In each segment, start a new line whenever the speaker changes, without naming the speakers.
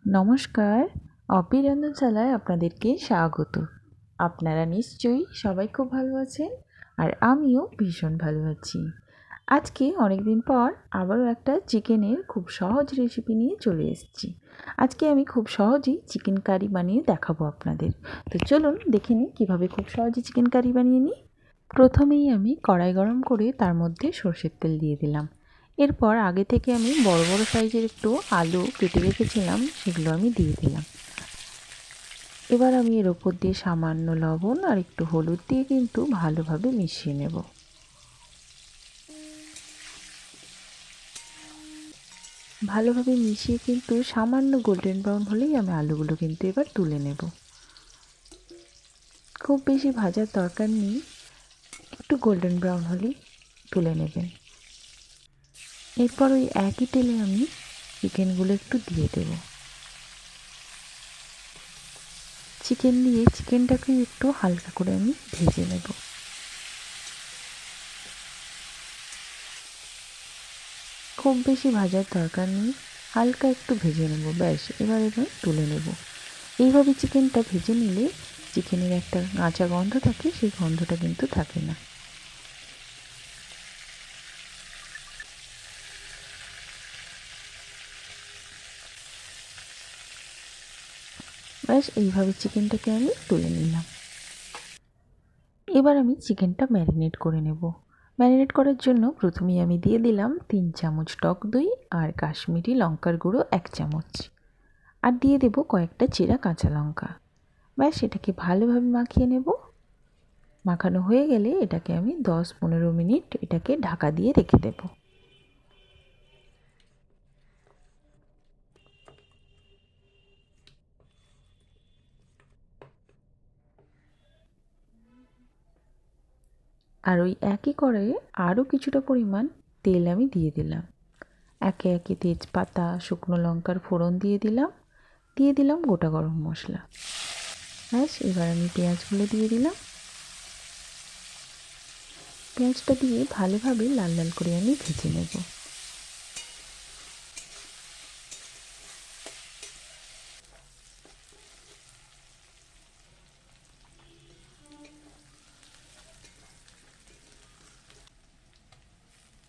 নমস্কার, অবির রান্নাশালায় আপনাদেরকে স্বাগত। আপনারা নিশ্চয়ই সবাই খুব ভালো আছেন, আর আমিও ভীষণ ভালো আছি। আজকে অনেক দিন পর আবারও একটা চিকেনের খুব সহজ রেসিপি নিয়ে চলে এসেছি। আজকে আমি খুব সহজেই চিকেন কারি বানিয়ে দেখাবো আপনাদের। তো চলুন দেখে নিই কীভাবে খুব সহজে চিকেন কারি বানিয়ে নিই। প্রথমেই আমি কড়াই গরম করে তার মধ্যে সরষের তেল দিয়ে দিলাম। এরপর আগে থেকে আমি বড় বড় সাইজের একটু আলু কেটে রেখেছিলাম, সেগুলো আমি দিয়ে দিলাম। এবার আমি এর ওপর দিয়ে সামান্য লবণ আর একটু হলুদ দিয়ে কিন্তু ভালোভাবে মিশিয়ে নেব। ভালোভাবে মিশিয়ে কিন্তু সামান্য গোল্ডেন ব্রাউন হলেই আমি আলুগুলো কিন্তু এবার তুলে নেব। খুব বেশি ভাজার দরকার নেই, একটু গোল্ডেন ব্রাউন হলেই তুলে নেবেন। এরপর ওই একই তেলে আমি চিকেনগুলো একটু দিয়ে দেব। চিকেন দিয়ে চিকেনটাকে একটু হালকা করে আমি ভেজে নেব। খুব বেশি ভাজার দরকার নেই, হালকা একটু ভেজে নেব, ব্যাস। এবার তুলে নেব। এইভাবে চিকেনটা ভেজে নিলে চিকেনের একটা কাঁচা গন্ধ থাকে, সেই গন্ধটা কিন্তু থাকে না। ব্যাস, এইভাবে চিকেনটাকে আমি তুলে নিলাম। এবার আমি চিকেনটা ম্যারিনেট করে নেব। ম্যারিনেট করার জন্য প্রথমেই আমি দিয়ে দিলাম 3 চামচ টক দই আর কাশ্মীরি লঙ্কার গুঁড়ো 1 চামচ, আর দিয়ে দেব কয়েকটা চেরা কাঁচা লঙ্কা। ব্যাস, এটাকে ভালোভাবে মাখিয়ে নেব। মাখানো হয়ে গেলে এটাকে আমি 10-15 মিনিট এটাকে ঢাকা দিয়ে রেখে দেব। আর ওই একই কড়াইয়ে আরও কিছুটা পরিমাণ তেল আমি দিয়ে দিলাম। একে একে তেজপাতা, শুকনো লঙ্কার ফোড়ন দিয়ে দিলাম গোটা গরম মশলা। ব্যাস, এবার আমি পেঁয়াজগুলো দিয়ে দিলাম। পেঁয়াজটা দিয়ে ভালোভাবে লাল লাল করে আমি ভেজে নেব।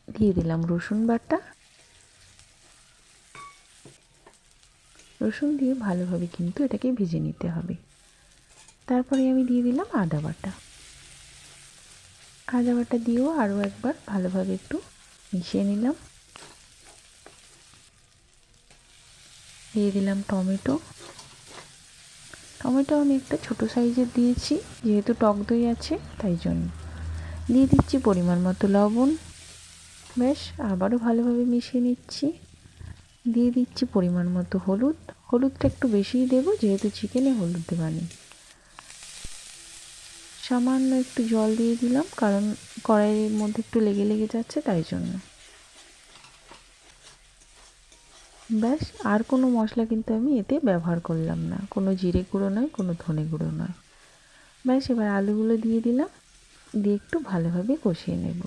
দিয়ে দিলাম রসুন বাটা। রসুন দিয়ে ভালোভাবে কিন্তু এটাকে ভেজে নিতে হবে। তারপরে আমি দিয়ে দিলাম আদা বাটা। আদা বাটা দিয়েও আরও একবার ভালোভাবে একটু মিশিয়ে নিলাম। দিয়ে দিলাম টমেটো। টমেটো আমি একটা ছোটো সাইজের দিয়েছি, যেহেতু টক দই আছে তাই জন্য। দিয়ে দিচ্ছি পরিমাণ মতো লবণ। বেশ, আবারও ভালোভাবে মিশিয়ে নিচ্ছি। দিয়ে দিচ্ছি পরিমাণ মতো হলুদ। হলুদটা একটু বেশিই দেবো, যেহেতু চিকেনে হলুদ দেওয়া নেই। সামান্য একটু জল দিয়ে দিলাম, কারণ কড়াইয়ের মধ্যে একটু লেগে লেগে যাচ্ছে তাই জন্য। ব্যাস, আর কোনো মশলা কিন্তু আমি এতে ব্যবহার করলাম না, কোনো জিরে গুঁড়ো নয়, কোনো ধনে গুঁড়ো নয়। ব্যাস, এবার আলুগুলো দিয়ে দিলাম, দিয়ে একটু ভালোভাবে কষিয়ে নেব।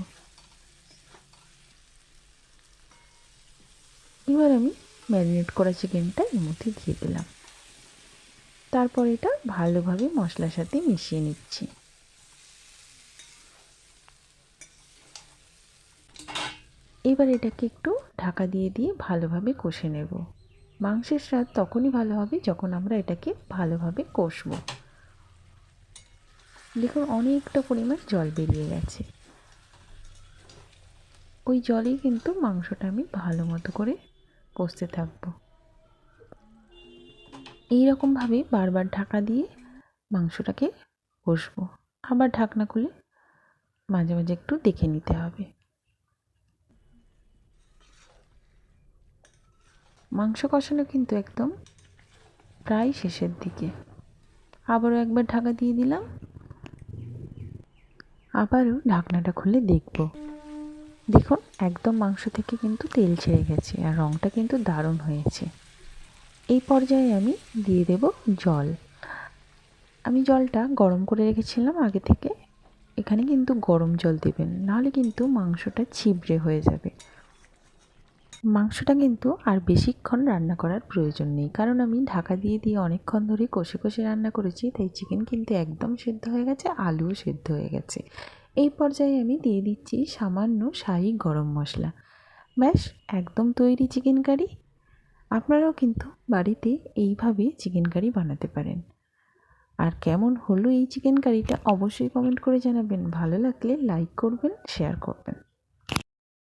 এবার আমি ম্যারিনেট করা চিকেনটা এর মধ্যে দিয়ে দিলাম। তারপর এটা ভালোভাবে মশলার সাথে মিশিয়ে নিচ্ছি। এবার এটাকে একটু ঢাকা দিয়ে দিয়ে ভালোভাবে কষে নেব। মাংসের স্বাদ তখনই ভালো হবে যখন আমরা এটাকে ভালোভাবে কষবো। দেখুন, অনেকটা পরিমাণ জল বেরিয়ে গেছে। ওই জলেই কিন্তু মাংসটা আমি ভালো মতো করে কষতে থাকবো। এইরকমভাবে বারবার ঢাকা দিয়ে মাংসটাকে কষবো। আবার ঢাকনা খুলে মাঝে মাঝে একটু দেখে নিতে হবে। মাংস কষানো কিন্তু একদম প্রায় শেষের দিকে। আবারও একবার ঢাকা দিয়ে দিলাম। আবারও ঢাকনাটা খুলে দেখব। দেখুন, একদম মাংস থেকে কিন্তু তেল ছেড়ে গেছে, আর রঙটা কিন্তু দারুণ হয়েছে। এই পর্যায়ে আমি দিয়ে দেব জল। আমি জলটা গরম করে রেখেছিলাম আগে থেকে। এখানে কিন্তু গরম জল দেবেন, নাহলে কিন্তু মাংসটা ছিবড়ে হয়ে যাবে। মাংসটা কিন্তু আর বেশিক্ষণ রান্না করার প্রয়োজন নেই, কারণ আমি ঢাকা দিয়ে দিয়ে অনেকক্ষণ ধরে কষে কষে রান্না করেছি, তাই চিকেন কিন্তু একদম সেদ্ধ হয়ে গেছে, আলুও সেদ্ধ হয়ে গেছে। এই পর্যায়ে আমি দিয়ে দিচ্ছি সামান্য শাহি গরম মশলা। ব্যাস, একদম তৈরি চিকেন কারি। আপনারাও কিন্তু বাড়িতে এইভাবে চিকেন কারি বানাতে পারেন। আর কেমন হলো এই চিকেন কারিটা অবশ্যই কমেন্ট করে জানাবেন। ভালো লাগলে লাইক করবেন, শেয়ার করবেন।